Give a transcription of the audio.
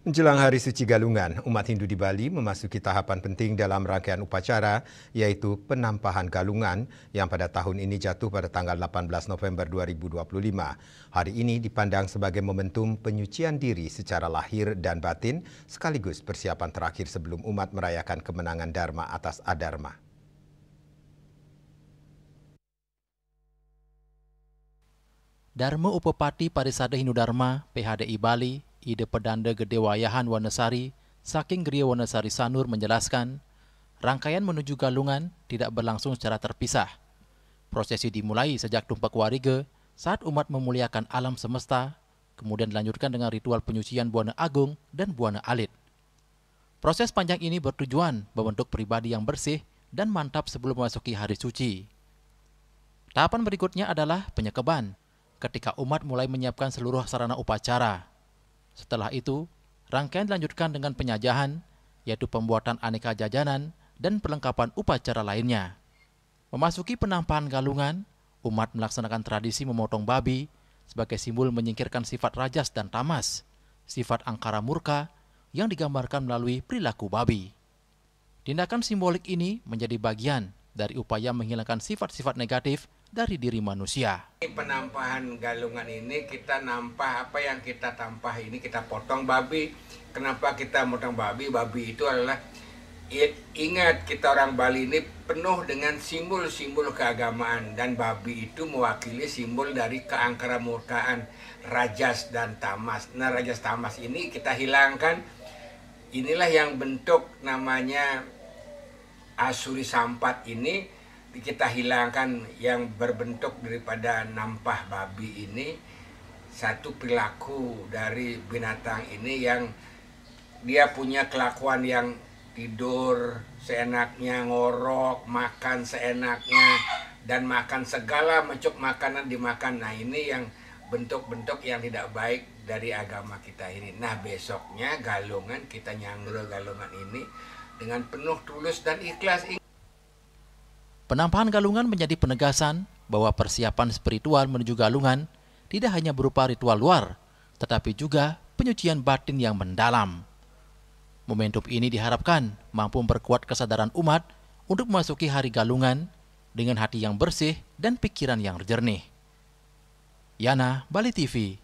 Menjelang Hari Suci Galungan, umat Hindu di Bali memasuki tahapan penting dalam rangkaian upacara, yaitu penampahan galungan yang pada tahun ini jatuh pada tanggal 18 November 2025. Hari ini dipandang sebagai momentum penyucian diri secara lahir dan batin, sekaligus persiapan terakhir sebelum umat merayakan kemenangan Dharma atas Adharma. Dharma Upepati Parisada Hindu Dharma PHDI Bali, Ide Pedanda Gedewayahan Wonosari, Saking Griya Wonosari Sanur menjelaskan, rangkaian menuju Galungan tidak berlangsung secara terpisah. Prosesi dimulai sejak Tumpak Warige saat umat memuliakan alam semesta, kemudian dilanjutkan dengan ritual penyucian Buana Agung dan Buana Alit. Proses panjang ini bertujuan membentuk pribadi yang bersih dan mantap sebelum memasuki hari suci. Tahapan berikutnya adalah penyekeban, ketika umat mulai menyiapkan seluruh sarana upacara. Setelah itu, rangkaian dilanjutkan dengan penyajahan, yaitu pembuatan aneka jajanan dan perlengkapan upacara lainnya. Memasuki penampahan galungan, umat melaksanakan tradisi memotong babi sebagai simbol menyingkirkan sifat rajas dan tamas, sifat angkara murka yang digambarkan melalui perilaku babi. Tindakan simbolik ini menjadi bagian dari upaya menghilangkan sifat-sifat negatif dari diri manusia. Penampahan galungan ini kita nampah apa yang kita tampah ini, kita potong babi. Kenapa kita potong babi? Babi itu adalah, ingat kita orang Bali ini penuh dengan simbol-simbol keagamaan, dan babi itu mewakili simbol dari keangkaramurkaan, rajas dan tamas. Nah, rajas tamas ini kita hilangkan. Inilah yang bentuk namanya Asuri Sampat ini kita hilangkan, yang berbentuk daripada nampah babi ini. Satu perilaku dari binatang ini yang dia punya kelakuan yang tidur seenaknya, ngorok, makan seenaknya, dan makan segala macam makanan dimakan. Nah, ini yang bentuk-bentuk yang tidak baik dari agama kita ini. Nah, besoknya galungan kita nyanggur galungan ini dengan penuh tulus dan ikhlas. Penampahan galungan menjadi penegasan bahwa persiapan spiritual menuju galungan tidak hanya berupa ritual luar, tetapi juga penyucian batin yang mendalam. Momentum ini diharapkan mampu memperkuat kesadaran umat untuk memasuki hari galungan dengan hati yang bersih dan pikiran yang jernih. Yana, Bali TV.